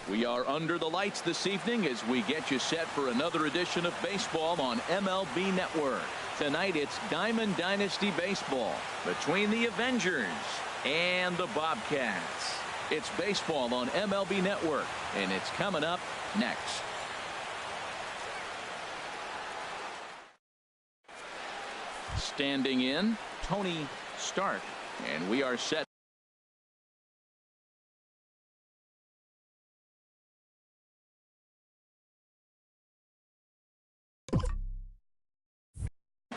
We are under the lights this evening as we get you set for another edition of baseball on MLB Network. Tonight it's Diamond Dynasty Baseball between the Avengers and the Bobcats. It's baseball on MLB Network, and it's coming up next. Standing in, Tony Stark, and we are set.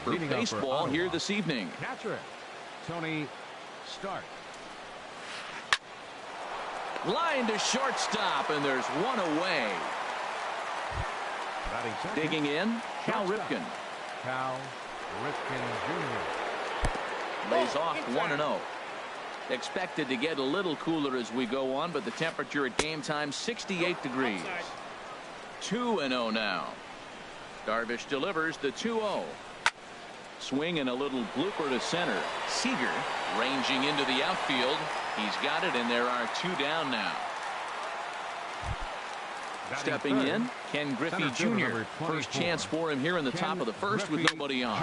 For baseball here this evening. Catcher, Tony Stark. Line to shortstop, and there's one away. Digging in, Cal Ripken. Cal Ripken Jr. Lays off 1-0. Expected to get a little cooler as we go on, but the temperature at game time 68 degrees. 2-0 now. Darvish delivers the 2-0. Swing and a little blooper to center. Seager ranging into the outfield. He's got it, and there are two down now. Stepping in, Ken Griffey Jr. First chance for him here in the top of the first with nobody on.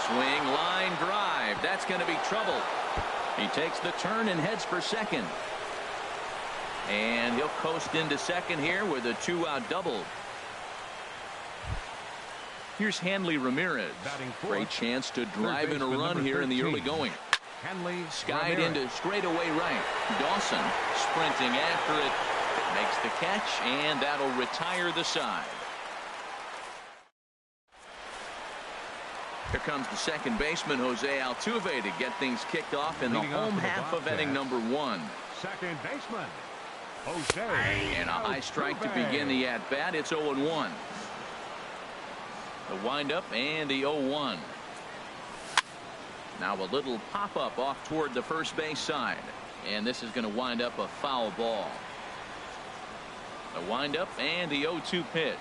Swing, line drive. That's going to be trouble. He takes the turn and heads for second. And he'll coast into second here with a 2-out double. Here's Hanley Ramirez. Great chance to drive in a run here in the early going. Skied into straightaway right. Dawson sprinting after it. Makes the catch, and that'll retire the side. Here comes the second baseman, Jose Altuve, to get things kicked off in the home half of inning number 1. Second baseman, Jose. And a high strike to begin the at-bat. It's 0-1. The windup and the 0-1. Now a little pop-up off toward the first base side. And this is going to wind up a foul ball. The windup and the 0-2 pitch.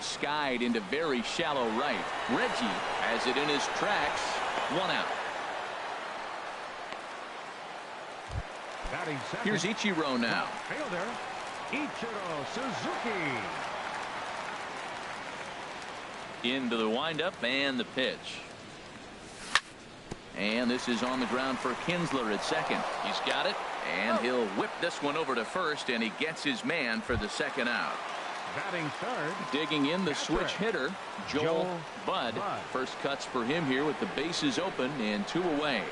Skied into very shallow right. Reggie has it in his tracks. 1 out. Here's Ichiro now. Fielder, Ichiro Suzuki. Into the windup and the pitch. And this is on the ground for Kinsler at second. He's got it, and he'll whip this one over to first, and he gets his man for the second out. Batting third. Digging in the switch hitter, Joel Budd. First cuts for him here with the bases open and 2 away.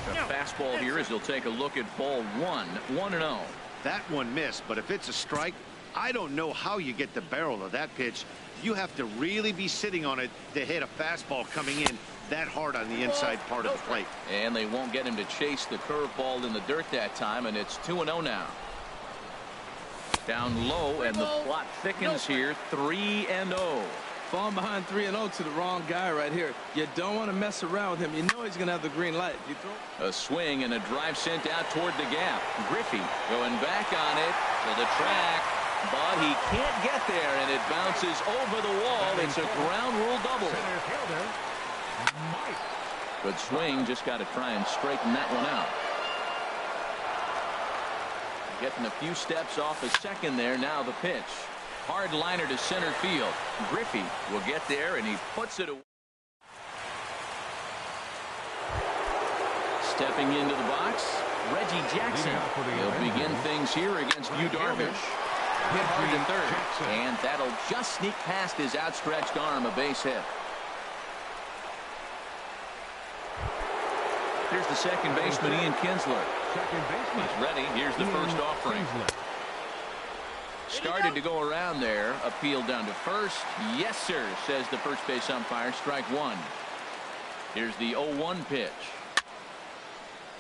The fastball here as he'll take a look at ball 1, 1-0. That one missed, but if it's a strike, I don't know how you get the barrel of that pitch. You have to really be sitting on it to hit a fastball coming in that hard on the inside part of the plate. And they won't get him to chase the curveball in the dirt that time, and it's 2-0 now. Down low, and the plot thickens here. 3-0. Falling behind 3-0 to the wrong guy right here. You don't want to mess around with him. You know he's going to have the green light. You throw a swing and a drive sent out toward the gap. Griffey going back on it to the track, but he can't get there, and it bounces over the wall. It's a ground rule double. Good swing, just got to try and straighten that one out. Getting a few steps off a second there. Now the pitch. Hard liner to center field. Griffey will get there, and he puts it away. Stepping into the box, Reggie Jackson. He'll begin things here against Yu Darvish. Hit hard to third, and that'll just sneak past his outstretched arm, a base hit. Here's the second baseman, Ian Kinsler. He's ready. Here's the first offering. Started to go around there. Appeal down to first. Yes, sir, says the first base umpire. Strike 1. Here's the 0-1 pitch.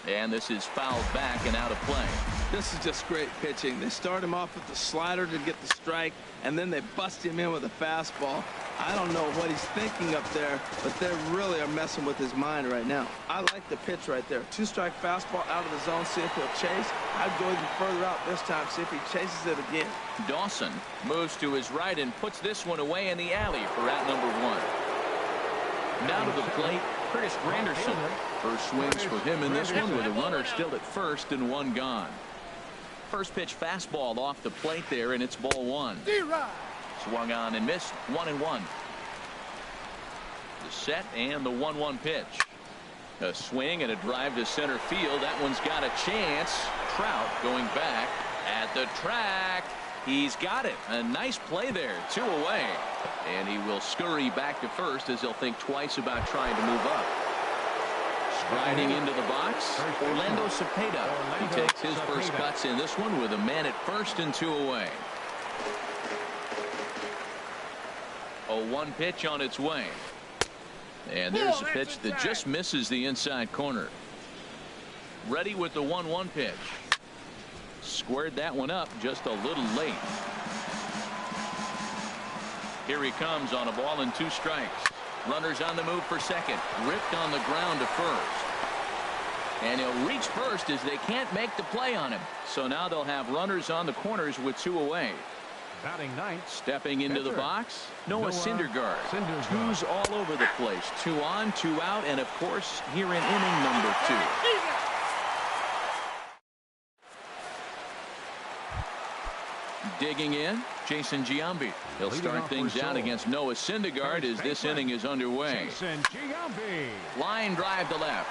And this is fouled back and out of play. This is just great pitching. They start him off with the slider to get the strike, and then they bust him in with a fastball. I don't know what he's thinking up there, but they really are messing with his mind right now. I like the pitch right there. 2-strike fastball out of the zone, see if he'll chase. I'd go even further out this time, see if he chases it again. Dawson moves to his right and puts this one away in the alley for out number 1. Now to the plate, Curtis Granderson. First swings for him in this one with a runner still at first and 1 gone. First pitch fastball off the plate there, and it's ball one. Swung on and missed. 1-1. The set and the 1-1 pitch. A swing and a drive to center field. That one's got a chance. Trout going back at the track. He's got it. A nice play there. 2 away. And he will scurry back to first as he'll think twice about trying to move up. Striding into the box, Orlando Cepeda. He takes his first cuts in this one with a man at first and 2 away. A 1 pitch on its way. And there's a pitch that just misses the inside corner. Ready with the 1-1 pitch. Squared that one up just a little late. Here he comes on a ball and 2 strikes. Runners on the move for second. Ripped on the ground to first. And he'll reach first as they can't make the play on him. So now they'll have runners on the corners with 2 away. Batting ninth. Stepping into the box, Noah Syndergaard. 2's all over the place. 2 on, 2 out, and of course here in inning number 2. Digging in, Jason Giambi. He'll start things out against Noah Syndergaard as this inning is underway. Line drive to left.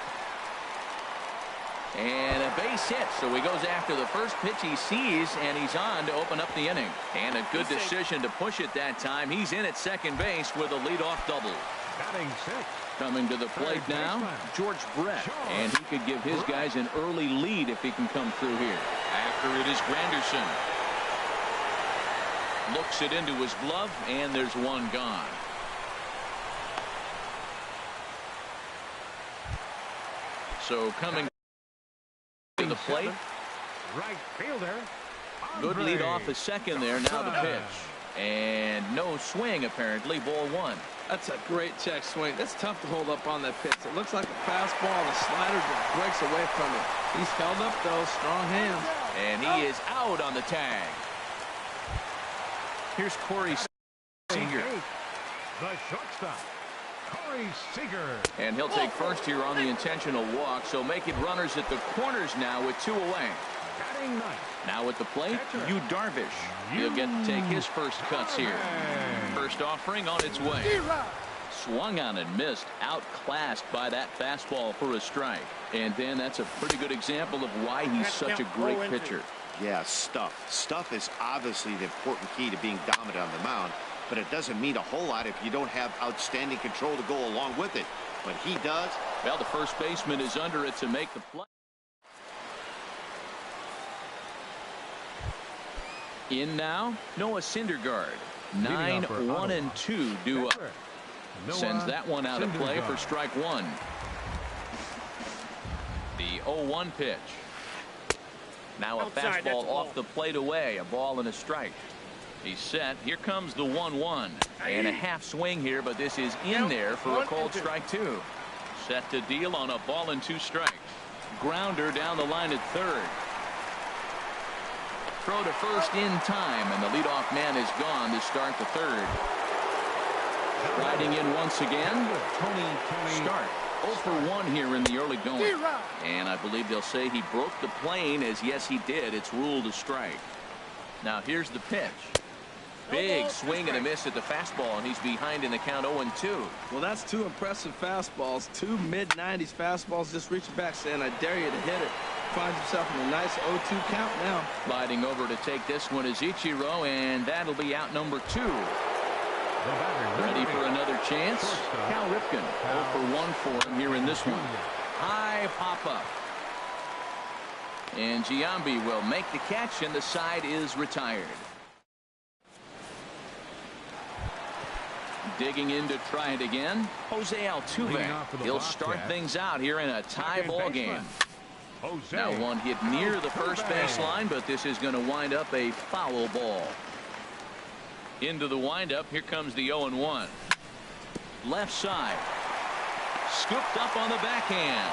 And a base hit, so he goes after the first pitch he sees, and he's on to open up the inning. And a good decision to push it that time. He's in at second base with a leadoff double. Batting 6. Coming to the plate now, George Brett. And he could give his guys an early lead if he can come through here. After it is Granderson. Looks it into his glove, and there's 1 gone. So coming to the plate. Right fielder. Good lead off a second there. Now the pitch. And no swing apparently. Ball 1. That's a great check swing. That's tough to hold up on that pitch. It looks like a fastball and a slider just breaks away from it. He's held up though. Strong hands. And he is out on the tag. Here's Corey Seager. The shortstop, Corey Seager. And he'll take first here on the intentional walk. So make it runners at the corners now with 2 away. Batting ninth. Now at the plate, Yu Darvish. He'll get to take his first cuts here. First offering on its way. Swung on and missed. Outclassed by that fastball for a strike. And then that's a pretty good example of why he's such a great pitcher. Yeah, stuff. Stuff is obviously the important key to being dominant on the mound, but it doesn't mean a whole lot if you don't have outstanding control to go along with it. But he does. Well, the first baseman is under it to make the play. In now, Noah Syndergaard. 9, 1, and 2 due up. Sends that one out of play for strike 1. The 0-1 pitch. Now a fastball off the plate away. A ball and a strike. He's set. Here comes the 1-1. And a half swing here, but this is in there for a called strike 2. Set to deal on a ball and 2 strikes. Grounder down the line at third. Throw to first in time, and the leadoff man is gone to start the third. Riding in once again, Tony Stark. 0 for 1 here in the early going. And I believe they'll say he broke the plane, as yes he did. It's ruled a strike. Now here's the pitch. Big swing and a miss at the fastball, and he's behind in the count 0-2. Well, that's 2 impressive fastballs. 2 mid-90s fastballs just reaching back saying, I dare you to hit it. Finds himself in a nice 0-2 count now. Sliding over to take this one is Ichiro, and that'll be out number 2. Ready for another chance. Cal Ripken. 0 for 1 for him here in this one. High pop-up. And Giambi will make the catch, and the side is retired. Digging in to try it again, Jose Altuve. He'll start things out here in a tie ball game. Now one hit near the first baseline, but this is going to wind up a foul ball. Into the windup, here comes the 0-1. Left side. Scooped up on the backhand.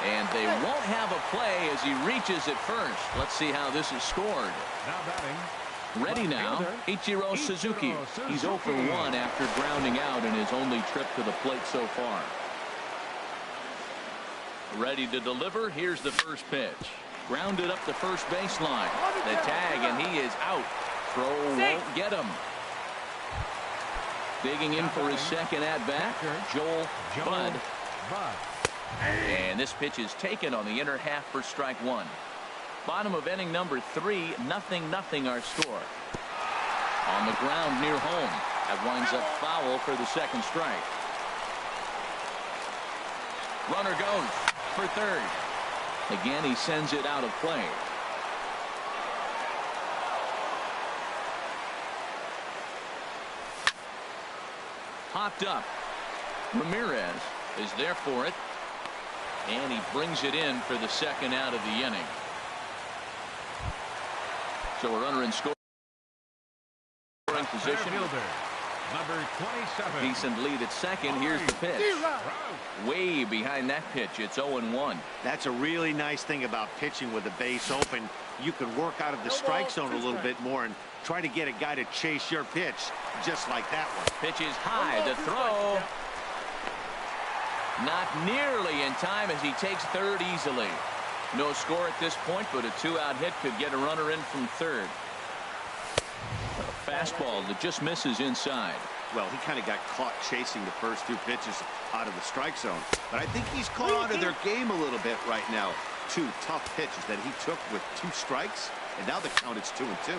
And they won't have a play as he reaches at first. Let's see how this is scored. Now batting. Ready now, Ichiro Suzuki. He's 0 for 1 after grounding out in his only trip to the plate so far. Ready to deliver. Here's the first pitch. Grounded up the first baseline. The tag, and he is out. Throw won't get him. Digging in for his second at-bat, Joel Budd. And this pitch is taken on the inner half for strike one. Bottom of inning number 3, 0-0 our score. On the ground near home. That winds up foul for the second strike. Runner goes for third. Again, he sends it out of play. Popped up. Ramirez is there for it. And he brings it in for the second out of the inning. So a runner in scoring position. Number 27. Decent lead at second. Here's the pitch. Way behind that pitch. It's 0-1. That's a really nice thing about pitching with the base open. You can work out of the strike zone a little bit more and try to get a guy to chase your pitch just like that one. Pitch is high. The throw. Not nearly in time as he takes third easily. No score at this point, but a 2-out hit could get a runner in from third. A fastball that just misses inside. Well, he kind of got caught chasing the first 2 pitches out of the strike zone. But I think he's caught on to their game a little bit right now. 2 tough pitches that he took with 2 strikes, and now the count is 2-2.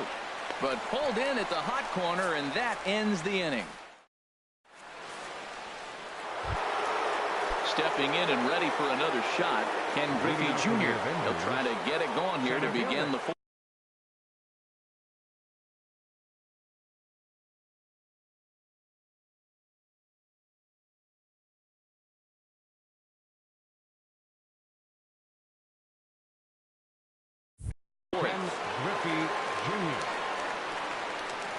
But pulled in at the hot corner, and that ends the inning. Stepping in and ready for another shot, Ken Griffey Jr. He'll try to get it going here to begin the fourth. Griffey Jr.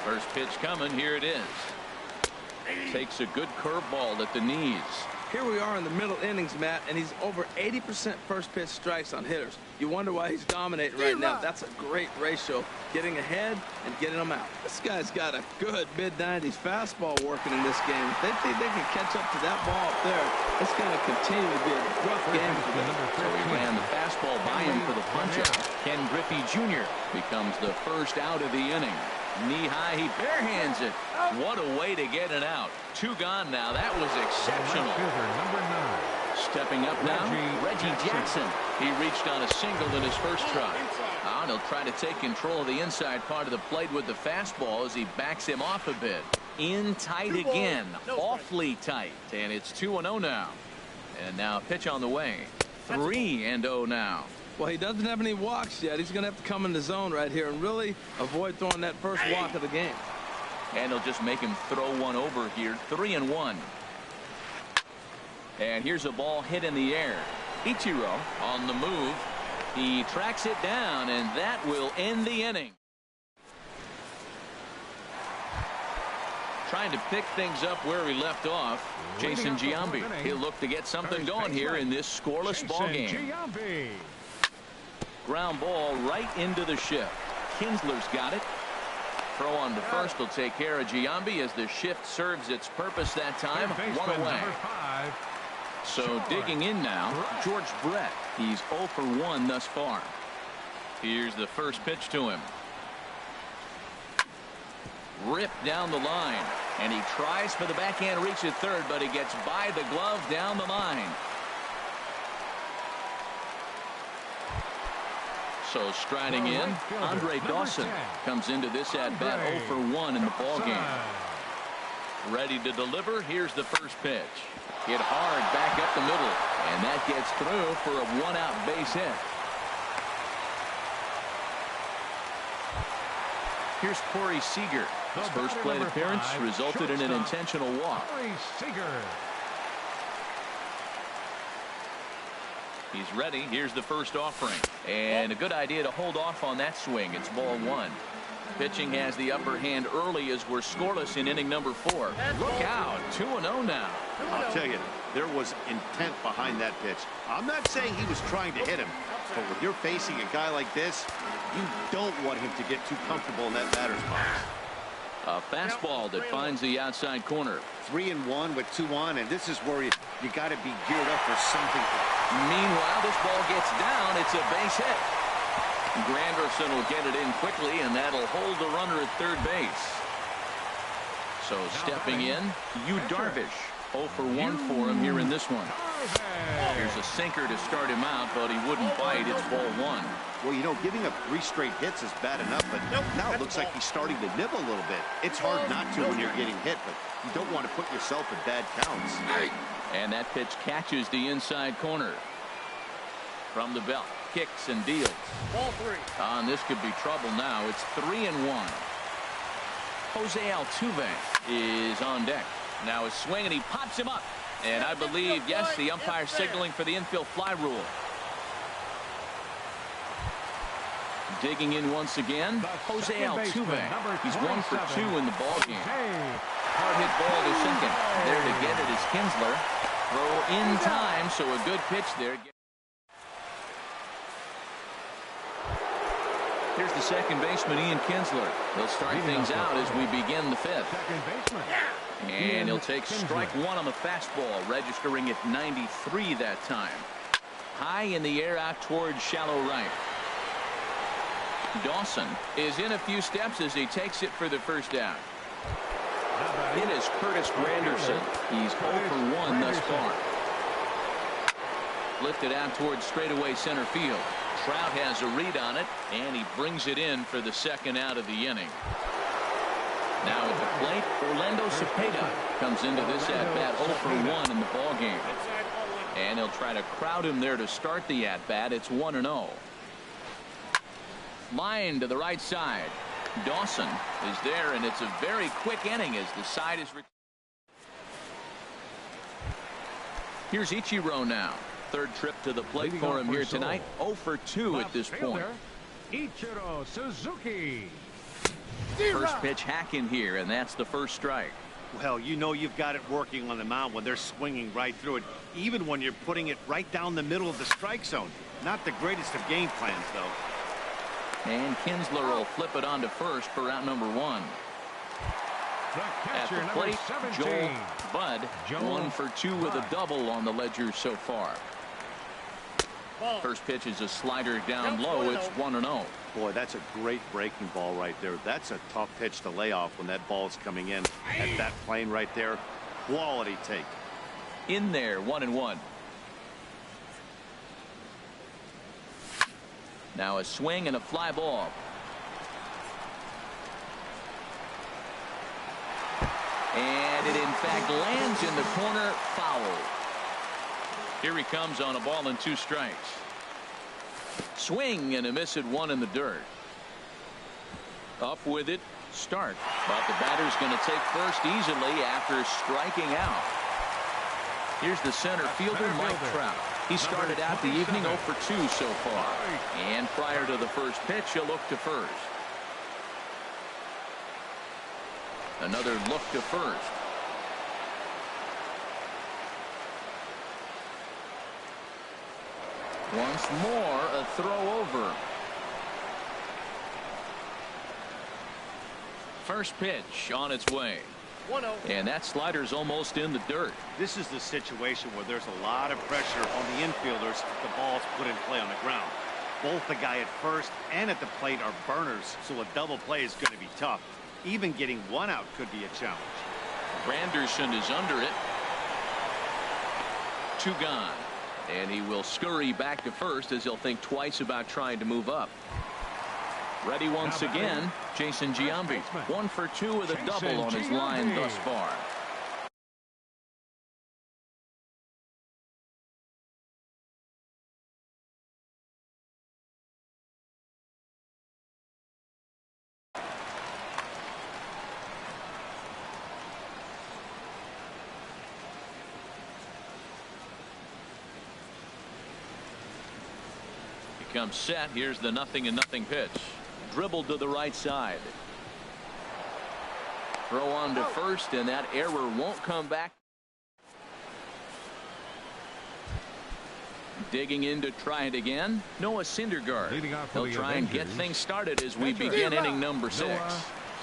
First pitch coming. Here it is. Takes a good curveball at the knees. Here we are in the middle innings, Matt, and he's over 80% first pitch strikes on hitters. You wonder why he's dominating right now. That's a great ratio, getting ahead and getting them out. This guy's got a good mid-90s fastball working in this game. If they think they can catch up to that ball up there, it's going to continue to be a rough game for them. So he ran the fastball by him for the punch-out. Ken Griffey Jr. becomes the first out of the inning. Knee high, he barehands it. What a way to get it out. 2 gone now. That was exceptional. Number 9. Stepping up now, Reggie Jackson. He reached on a single in his first try. He'll try to take control of the inside part of the plate with the fastball as he backs him off a bit. In tight again, awfully tight, and it's 2-0 now. And now a pitch on the way. 3-0 now. Well, he doesn't have any walks yet. He's going to have to come in the zone right here and really avoid throwing that first walk of the game. And he'll just make him throw one over here. 3-1. And here's a ball hit in the air. Ichiro on the move. He tracks it down, and that will end the inning. Trying to pick things up where he left off. Jason Giambi. He'll look to get something going here in this scoreless ball game. Ground ball right into the shift. Kinsler's got it. Throw on to first will take care of Giambi as the shift serves its purpose that time. 1 away. So digging in now, George Brett. He's 0 for 1 thus far. Here's the first pitch to him. Ripped down the line, and he tries for the backhand reach at third, but he gets by the glove down the line. So striding in, Andre Dawson comes into this at-bat 0 for 1 in the ballgame. Ready to deliver. Here's the first pitch. Hit hard back up the middle, and that gets through for a 1-out base hit. Here's Corey Seager. His first plate appearance resulted in an intentional walk. He's ready. Here's the first offering. And a good idea to hold off on that swing. It's ball 1. Pitching has the upper hand early as we're scoreless in inning number 4. Look out. 2-0 now. I'll tell you, there was intent behind that pitch. I'm not saying he was trying to hit him, but when you're facing a guy like this, you don't want him to get too comfortable in that batter's box. A fastball that finds the outside corner. 3-1 with 2 on, and this is where you got to be geared up for something. Meanwhile, this ball gets down. It's a base hit. Granderson will get it in quickly, and that'll hold the runner at third base. So stepping in, Darvish. 0 for 1 for him here in this one. Here's a sinker to start him out, but he wouldn't bite. It's ball 1. Well, you know, giving up 3 straight hits is bad enough, but now it looks like he's starting to nibble a little bit. It's hard not to when you're getting hit, but you don't want to put yourself in bad counts. And that pitch catches the inside corner. From the belt, kicks and deals. Ball 3. And this could be trouble now. It's 3-1. Jose Altuve is on deck. Now a swing, and he pops him up. And I believe, yes, the umpire signaling for the infield fly rule. Digging in once again, Jose Altuve. He's 1 for 2 in the ballgame. Hard hit ball to second. There to get it is Kinsler. Throw in time, so a good pitch there. Here's the second baseman, Ian Kinsler. He'll start things out as we begin the 5th. And he'll take strike 1 on the fastball, registering at 93 that time. High in the air out towards shallow right. Dawson is in a few steps as he takes it for the first down. It is Curtis Granderson. He's 0 for 1 thus far. Lifted out towards straightaway center field. Trout has a read on it, and he brings it in for the second out of the inning. Now at the plate, Orlando Cepeda comes into this at-bat 0 for 1 in the ballgame. And he'll try to crowd him there to start the at-bat. It's 1-0. Line to the right side. Dawson is there, and it's a very quick inning as the side is. Here's Ichiro now. Third trip to the plate for him here tonight. 0 for 2 at this point. Ichiro Suzuki. First pitch hack in here, and that's the first strike. Well, you know you've got it working on the mound when they're swinging right through it, even when you're putting it right down the middle of the strike zone. Not the greatest of game plans, though. And Kinsler will flip it on to first for out number 1. At the plate, Joel Budd, 1 for 2 with a double on the ledger so far. First pitch is a slider down low. It's 1-0. Boy, that's a great breaking ball right there. That's a tough pitch to lay off when that ball's coming in at that plane right there. Quality take. In there, 1-1. Now a swing and a fly ball. And it in fact lands in the corner, foul. Here he comes on a ball and 2 strikes. Swing and a miss at 1 in the dirt. Up with it, start. But the batter's going to take first easily after striking out. Here's the center fielder, Mike Trout. He started out the evening 0 for 2 so far. And prior to the first pitch, he'll look to first. Another look to first. Once more, a throw over. First pitch on its way. 1-0. And that slider's almost in the dirt. This is the situation where there's a lot of pressure on the infielders if the ball's put in play on the ground. Both the guy at first and at the plate are burners, so a double play is going to be tough. Even getting 1 out could be a challenge. Granderson is under it. 2 gone. And he will scurry back to first as he'll think twice about trying to move up. Ready once again, Jason Giambi. 1 for 2 with a double on his line thus far. Comes set. Here's the 0-0 pitch. Dribbled to the right side. Throw on to first, and that error won't come back. Digging in to try it again. Noah Syndergaard. He'll try and get things started as we begin inning number 6.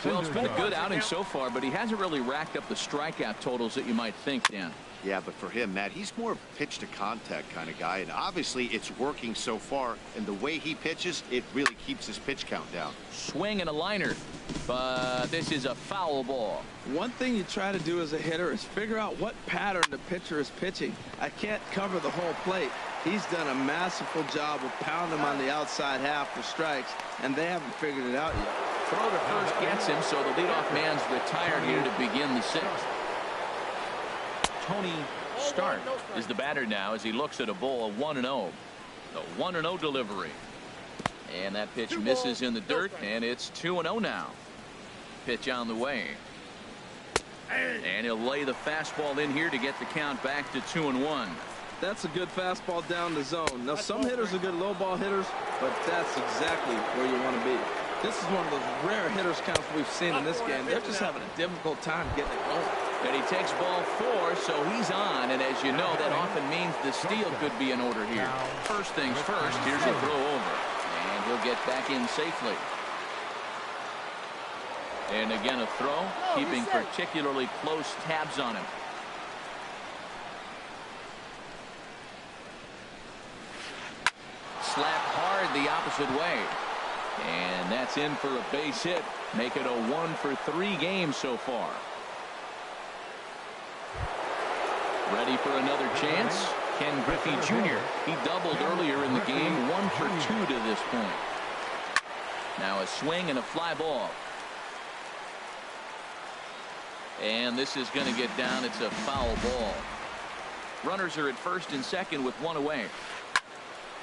Well, it's been a good outing so far, but he hasn't really racked up the strikeout totals that you might think, Dan. Yeah, but for him, Matt, he's more of a pitch to contact kind of guy, and obviously it's working so far, and the way he pitches, it really keeps his pitch count down. Swing and a liner, but this is a foul ball. One thing you try to do as a hitter is figure out what pattern the pitcher is pitching. I can't cover the whole plate. He's done a masterful job of pounding him on the outside half for strikes, and they haven't figured it out yet. Throw to first gets him, so the leadoff man's retired here to begin the sixth. Tony Stark is the batter now as he looks at a ball 1-0. The 1-0 delivery. And that pitch misses in the dirt, and it's 2-0 now. Pitch on the way. And he'll lay the fastball in here to get the count back to 2-1. That's a good fastball down the zone. Now, some hitters are good low ball hitters, but that's exactly where you want to be. This is one of those rare hitters counts we've seen in this game. They're just having a difficult time getting it going. And he takes ball 4, so he's on. And as you know, that often means the steal could be in order here. First things first, here's a throw over. And he'll get back in safely. And again, a throw, keeping particularly close tabs on him. Slapped hard the opposite way. And that's in for a base hit. Make it a 1-for-3 game so far. Ready for another chance. Ken Griffey Jr. He doubled earlier in the game. 1-for-2 to this point. Now a swing and a fly ball. And this is going to get down. It's a foul ball. Runners are at first and second with one away.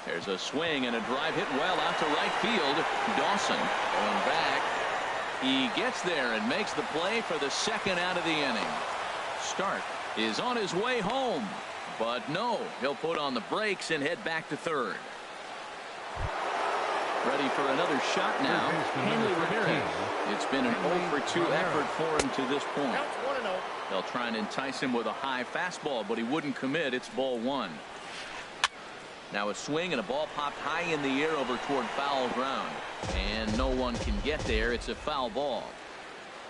There's a swing and a drive hit well out to right field. Dawson going back. He gets there and makes the play for the second out of the inning. Stark is on his way home, but no, he'll put on the brakes and head back to third. Ready for another shot now. Hanley Ramirez. It's been an 0-for-2 effort for him to this point. They'll try and entice him with a high fastball, but he wouldn't commit. It's ball 1. Now a swing and a ball popped high in the air over toward foul ground. And no one can get there. It's a foul ball.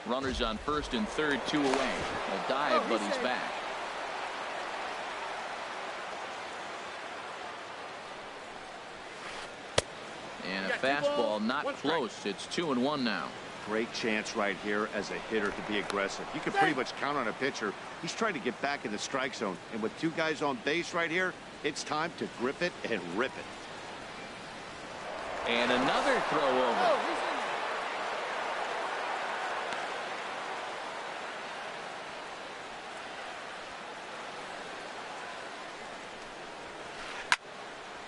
Runners on first and third, 2 away. A dive, but he's back. And a fastball not close. It's 2-1 now. Great chance right here as a hitter to be aggressive. You can pretty much count on a pitcher. He's trying to get back in the strike zone. And with 2 guys on base right here, it's time to grip it and rip it. And another throw over.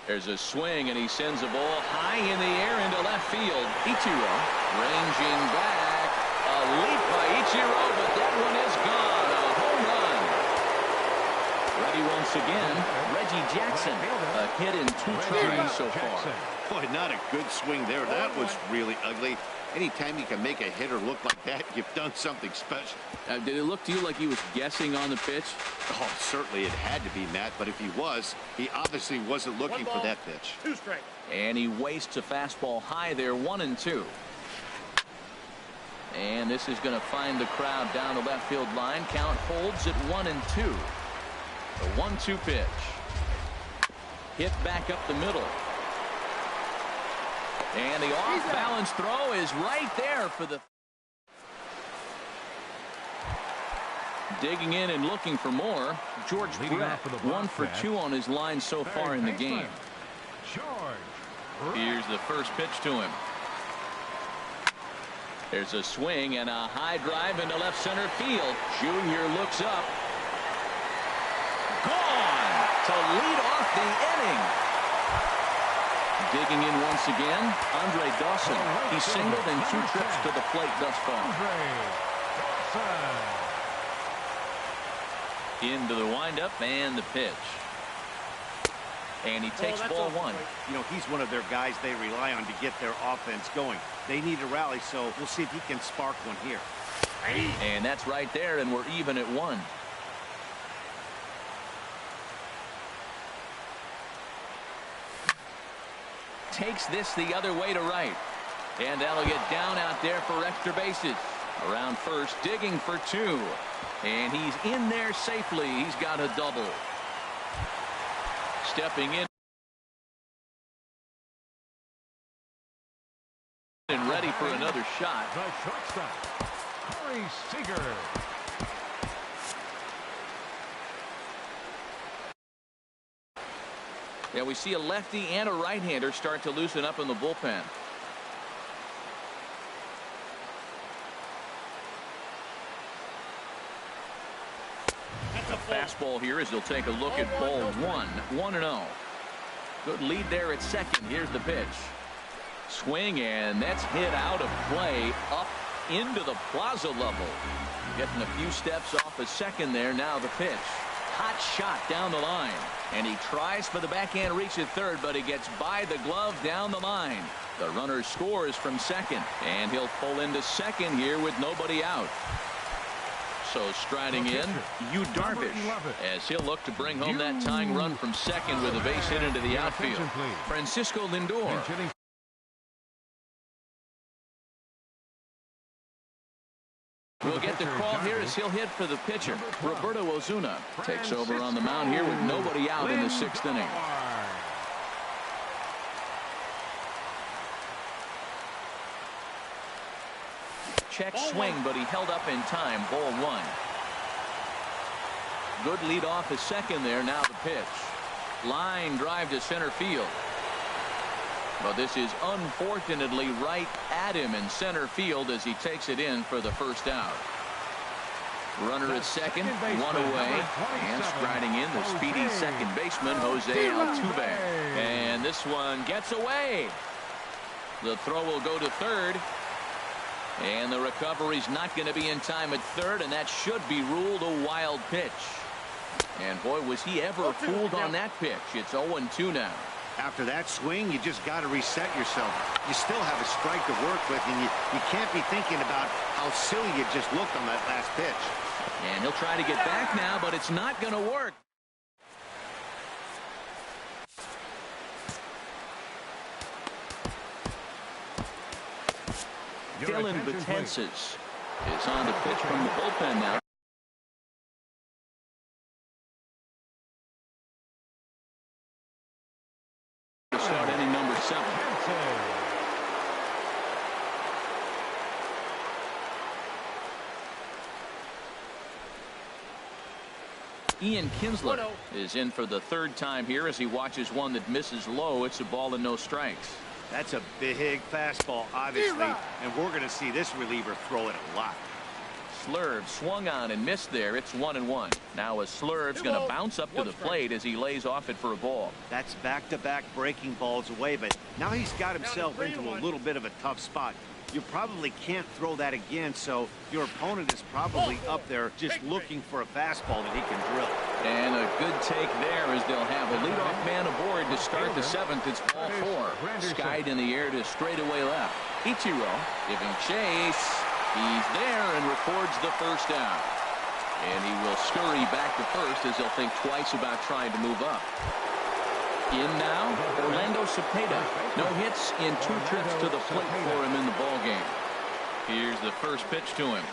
There's a swing, and he sends a ball high in the air into left field. Ichiro ranging back. A leap by Ichiro, but that one is gone. A home run. Ready once again, Reggie Jackson. A hit in 2 tries so far. Boy, not a good swing there. That was really ugly. Anytime you can make a hitter look like that, you've done something special. Did it look to you like he was guessing on the pitch? Oh, certainly it had to be, Matt, but if he was, he obviously wasn't looking for that pitch. 2 strikes. And he wastes a fastball high there, 1-2. And this is going to find the crowd down the left field line. Count holds at 1-2. The 1-2 pitch. Hit back up the middle. And the off-balance throw is right there for the... Digging in and looking for more. George Brett, 1-for-2 on his line so far in the game. Here's the first pitch to him. There's a swing and a high drive into left center field. Junior looks up. Gone to lead off the inning. Digging in once again, Andre Dawson. He singled in 2 trips to the plate thus far. Into the windup and the pitch. And he takes ball 1. You know, he's one of their guys they rely on to get their offense going. They need a rally, so we'll see if he can spark one here. And that's right there, and we're even at 1. Takes this the other way to right. And that'll get down out there for extra bases. Around first, digging for two. And he's in there safely. He's got a double. Stepping in and ready for another shot. The shortstop, Corey Seager. Yeah, we see a lefty and a right-hander start to loosen up in the bullpen. A fastball here as he'll take a look at ball one. 1-0. Good lead there at second. Here's the pitch. Swing, and that's hit out of play up into the plaza level. Getting a few steps off a second there. Now the pitch. Hot shot down the line. And he tries for the backhand reach at third, but he gets by the glove down the line. The runner scores from second, and he'll pull into second here with nobody out. So striding in, Darvish, as he'll look to bring home that tying run from second with a base hit into the outfield. Francisco Lindor. We'll get the call here as he'll hit for the pitcher. Roberto Osuna takes over on the mound here with nobody out in the sixth inning. Check swing, but he held up in time. Ball one. Good lead off his second there. Now the pitch. Line drive to center field. But this is unfortunately right at him in center field as he takes it in for the first out. Runner at second, one away, and striding in the speedy second baseman Jose Altuve. And this one gets away. The throw will go to third. And the recovery's not going to be in time at third, and that should be ruled a wild pitch. And boy, was he ever fooled on that pitch. It's 0-2 now. After that swing, you just got to reset yourself. You still have a strike to work with, and you can't be thinking about how silly you just looked on that last pitch. And he'll try to get back now, but it's not going to work. Dylan Betances is on the pitch from the bullpen now. To start inning number 7. Ian Kinsler is in for the third time here as he watches one that misses low. It's a ball and no strikes. That's a big fastball, obviously, and we're going to see this reliever throw it a lot. Slurve swung on and missed there. It's 1-1. Now a Slurve's going to bounce up to the plate as he lays off it for a ball. That's back-to-back breaking balls away, but now he's got himself into a little bit of a tough spot. You probably can't throw that again, so your opponent is probably up there just looking for a fastball that he can drill. And a good take there as they'll have a leadoff man aboard to start the 7th. It's ball 4. Skied in the air to straightaway left. Ichiro giving chase. He's there and records the first out. And he will scurry back to first as he'll think twice about trying to move up. In now, Orlando Cepeda. No hits in 2 trips to the plate for him in the ballgame. Here's the first pitch to him.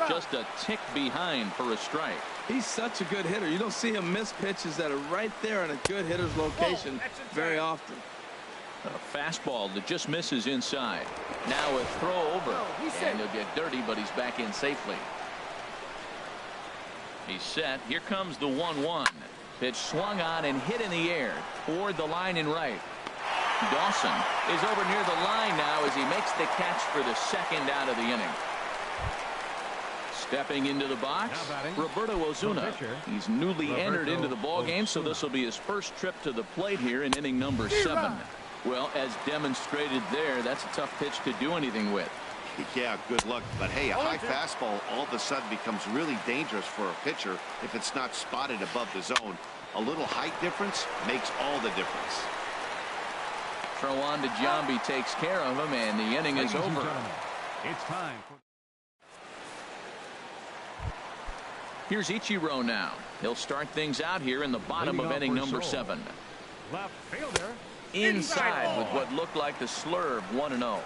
Just a tick behind for a strike. He's such a good hitter. You don't see him miss pitches that are right there in a good hitter's location very often. A fastball that just misses inside. Now a throw over. And he'll get dirty, but he's back in safely. He's set. Here comes the 1-1. Pitch swung on and hit in the air toward the line and right. Dawson is over near the line now as he makes the catch for the second out of the inning. Stepping into the box, Roberto Osuna. He's newly entered into the ballgame, so this will be his first trip to the plate here in inning number 7. Well, as demonstrated there, that's a tough pitch to do anything with. Yeah, good luck. But hey, a high fastball all of a sudden becomes really dangerous for a pitcher if it's not spotted above the zone. A little height difference makes all the difference. Throw on to Giambi takes care of him, and the inning is over. It's time. Here's Ichiro now. He'll start things out here in the bottom of inning number 7. Left fielder. Inside with what looked like the slurve. 1-0.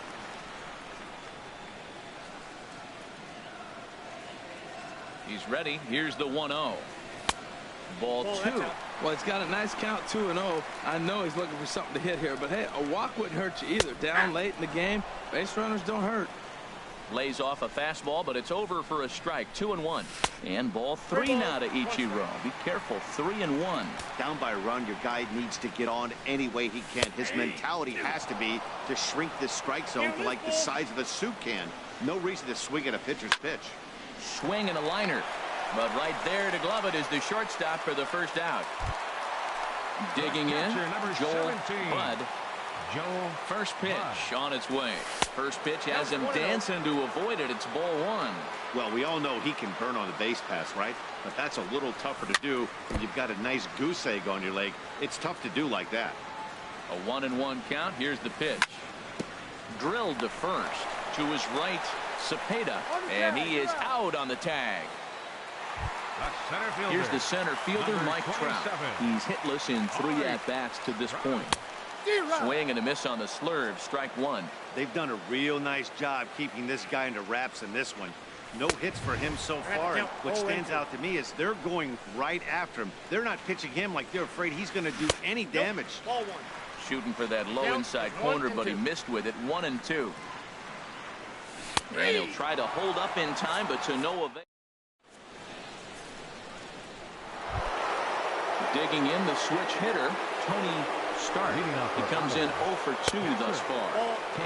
He's ready. Here's the 1-0. Ball 2. Well, it's got a nice count, 2-0. I know he's looking for something to hit here, but hey, a walk wouldn't hurt you either. Down late in the game, base runners don't hurt. Lays off a fastball, but it's over for a strike. 2-1. And ball 3 now to Ichiro. Be careful. 3-1. Down by a run, your guy needs to get on any way he can. His mentality has to be to shrink this strike zone to like the size of a soup can. No reason to swing at a pitcher's pitch. Swing and a liner. But right there to glove it is the shortstop for the first out. Digging in, Joel Budd. First pitch on its way. First pitch has him dancing to avoid it. It's ball 1. Well, we all know he can burn on the base pass, right? But that's a little tougher to do when you've got a nice goose egg on your leg. It's tough to do like that. A 1-1 count. Here's the pitch. Drilled to first. To his right, Cepeda. And he is out on the tag. Here's the center fielder, Mike Trout. He's hitless in 3 at-bats to this point. Swing and a miss on the slurve. Strike 1. They've done a real nice job keeping this guy into wraps in this one. No hits for him so far. And what stands out to me is they're going right after him. They're not pitching him like they're afraid he's going to do any damage. Shooting for that low inside corner, but he missed with it. 1-2. And he'll try to hold up in time, but to no avail. Digging in, the switch hitter, Tony Stark. He comes in 0 for 2 thus far.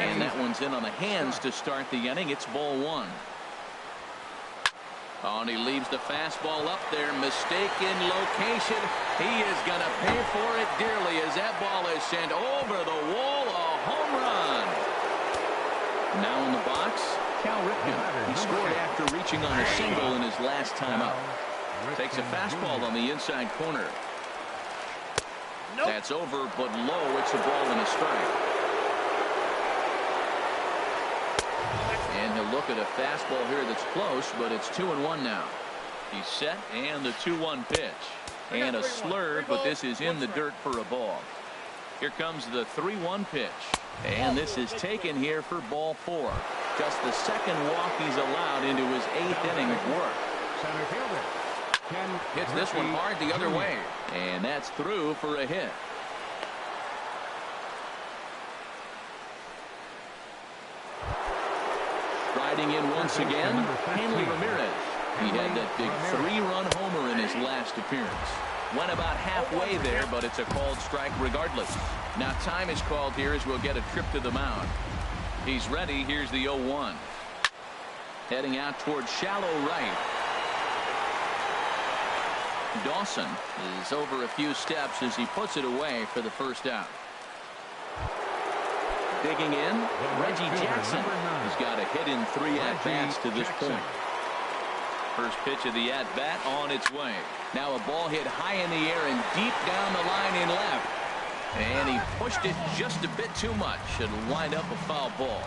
And that one's in on the hands to start the inning. It's ball 1. Oh, and he leaves the fastball up there. Mistaken location. He is going to pay for it dearly as that ball is sent over the wall. A home run. Now in the box, Cal Ripken. He scored after reaching on a single in his last time up. Takes a fastball on the inside corner. That's over, but low. It's a ball and a strike. And he'll look at a fastball here that's close, but it's 2-1 now. He's set, and the 2-1 pitch. And a slurve, but this is in the dirt for a ball. Here comes the 3-1 pitch. And this is taken here for ball 4. Just the second walk he's allowed into his 8th inning of work. Center fielder Hits this one hard the other way. And that's through for a hit. Riding in once again, Hanley Ramirez. He had that big 3-run homer in his last appearance. Went about halfway there, but it's a called strike regardless. Now time is called here as we'll get a trip to the mound. He's ready. Here's the 0-1. Heading out towards shallow right. Dawson is over a few steps as he puts it away for the first out. Digging in, Reggie Jackson. He's got a hit in 3 at-bats to this point. First pitch of the at-bat on its way. Now a ball hit high in the air and deep down the line in left. And he pushed it just a bit too much. It'll wind up a foul ball.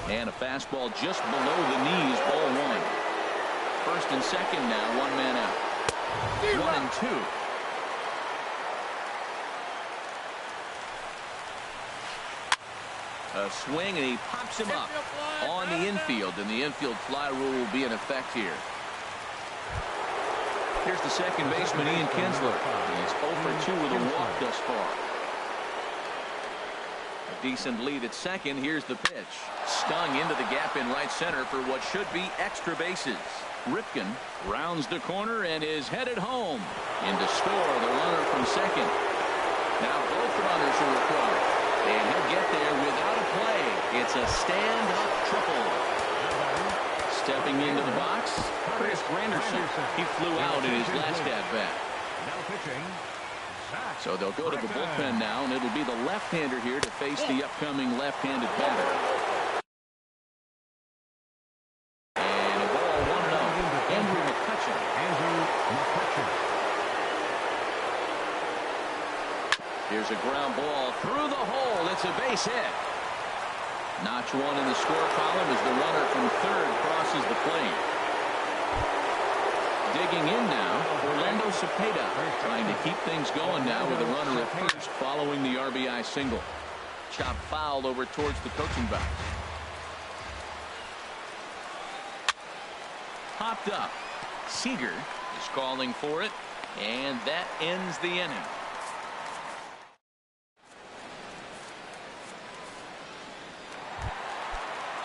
And a fastball just below the knees, ball 1. First and second now, 1 man out. 1-2. A swing, and he pops him up on the infield, and the infield fly rule will be in effect here. Here's the second baseman, Ian Kinsler. He's 0 for 2 with a walk thus far. A decent lead at second. Here's the pitch. Stung into the gap in right center for what should be extra bases. Ripken rounds the corner and is headed home. In to score the runner from second. Now both runners are required. And he'll get there without a play. It's a stand-up triple. Stepping into the box, Chris Granderson. He flew out in his last at-bat. So they'll go to the bullpen now, and it'll be the left-hander here to face the upcoming left-handed batter. And a ball 1-0. Andrew McCutcheon. Here's a ground ball through the hole. It's a base hit. Notch 1 in the score column as the runner from third crosses the plate. Digging in now, Orlando Cepeda, trying to keep things going now with a runner at first following the RBI single. Chop fouled over towards the coaching box. popped up. Seager is calling for it, and that ends the inning.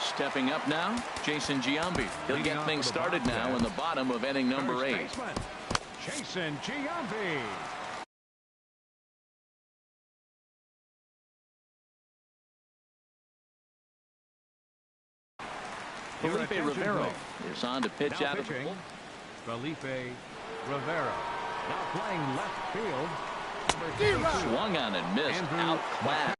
Stepping up now, Jason Giambi. He'll get things started now in the bottom of inning number 8. Jason Giambi. Felipe Rivero is on to pitch out of the bullpen. Felipe Rivero now playing left field. Swung on and missed. Outclassed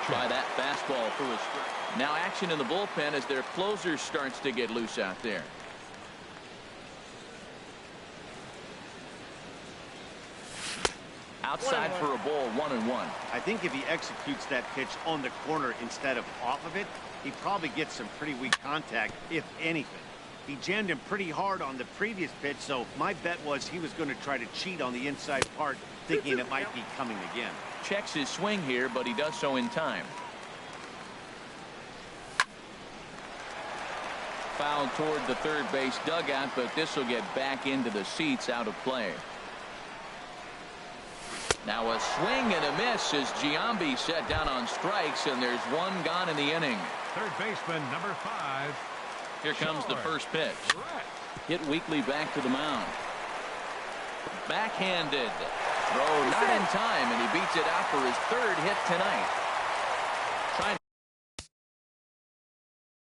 by that fastball through his strike. Now action in the bullpen as their closer starts to get loose out there. Outside for a ball, 1-1. I think if he executes that pitch on the corner instead of off of it, he probably gets some pretty weak contact, if anything. He jammed him pretty hard on the previous pitch, so my bet was he was going to try to cheat on the inside part, thinking it might be coming again. Checks his swing here, but he does so in time. Foul toward the third base dugout, but this will get back into the seats, out of play. Now a swing and a miss as Giambi set down on strikes, and there's one gone in the inning. Third baseman number 5. Here comes the first pitch. Hit weakly back to the mound. Backhanded. Throw not in time, and he beats it out for his third hit tonight. Trying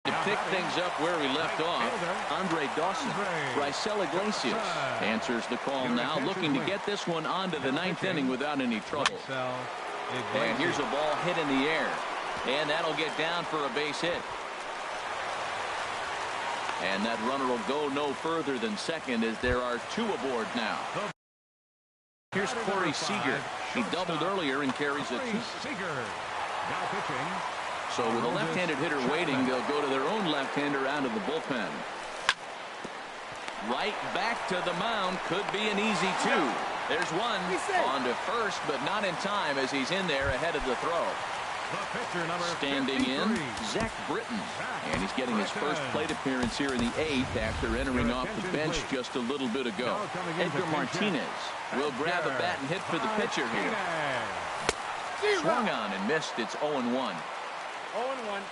to pick things up where he left off. Andre Dawson. Raisel Iglesias answers the call now, looking to get this one onto the 9th inning without any trouble. And here's a ball hit in the air, and that'll get down for a base hit. And that runner will go no further than second as there are 2 aboard now. Here's Corey Seager. He doubled earlier and carries a 2. So with a left-handed hitter waiting, they'll go to their own left-hander out of the bullpen. Right back to the mound. Could be an easy 2. There's one on to first, but not in time as he's in there ahead of the throw. Standing in, Zach Britton. And he's getting his first plate appearance here in the 8th after entering off the bench just a little bit ago. Edgar Martinez will grab a bat and hit for the pitcher here. Swung on and missed. It's 0-1. 0-1.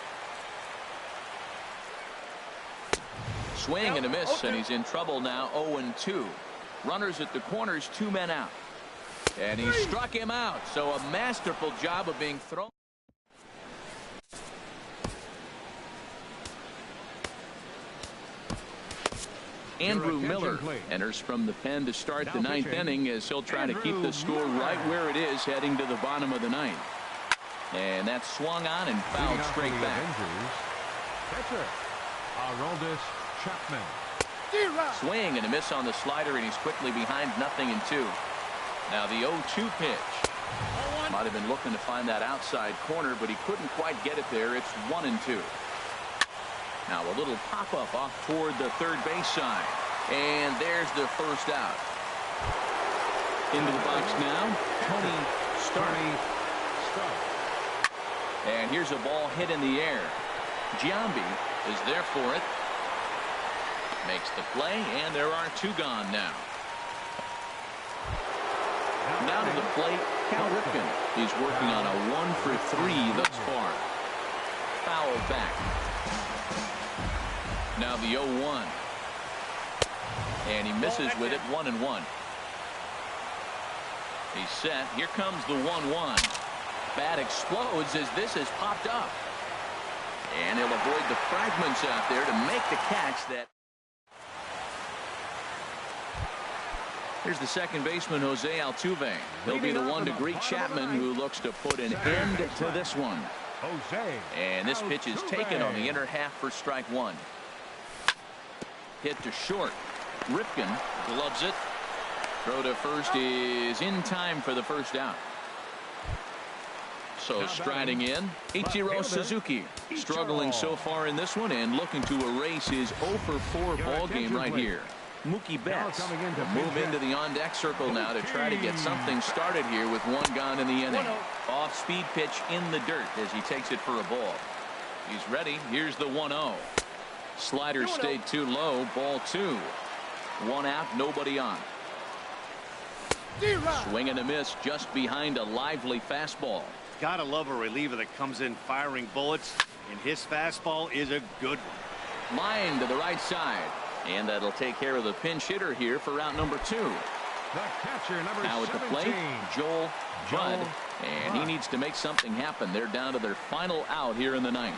Swing and a miss, and he's in trouble now. 0-2. Runners at the corners, 2 men out. And he struck him out. So a masterful job of being thrown. Andrew Miller enters from the pen to start the 9th inning as he'll try to keep the score right where it is heading to the bottom of the 9th. And that's swung on and fouled straight back. Pitcher, Aroldis Chapman. Swing and a miss on the slider, and he's quickly behind 0-2. Now the 0-2 pitch. Might have been looking to find that outside corner, but he couldn't quite get it there. It's 1-2. Now a little pop-up off toward the third base side. And there's the first out. Into the box now, Tony Stark. And here's a ball hit in the air. Giambi is there for it. Makes the play, and there are 2 gone now. Now to the plate, Cal Ripken. He's working on a 1-for-3 thus far. Foul back. Now the 0-1. And he misses with it. 1-1. He's set. Here comes the 1-1. Bat explodes as this has popped up. And he'll avoid the fragments out there to make the catch. That. Here's the second baseman, Jose Altuve. He'll be the one to greet Chapman, who looks to put an end to this one. And this pitch is taken on the inner half for strike 1. Hit to short. Ripken gloves it. Throw to first is in time for the first out. So striding in, Ichiro Suzuki, struggling so far in this one and looking to erase his 0-for-4 ball game right here. Mookie Betts will move into the on-deck circle now to try to get something started here with 1 gone in the inning. Off-speed pitch in the dirt as he takes it for a ball. He's ready. Here's the 1-0. Slider stayed too low. Ball 2. 1 out, nobody on. Swing and a miss just behind a lively fastball. Gotta love a reliever that comes in firing bullets, and his fastball is a good one. Line to the right side, and that'll take care of the pinch hitter here for round number 2. The catcher, number Now at the 17. plate, Joel Budd, and he needs to make something happen. They're down to their final out here in the 9th.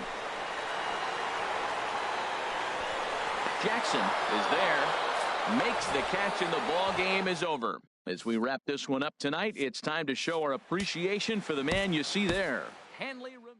Jackson is there, makes the catch, and the ball game is over. As we wrap this one up tonight, it's time to show our appreciation for the man you see there, Hanley Ramirez.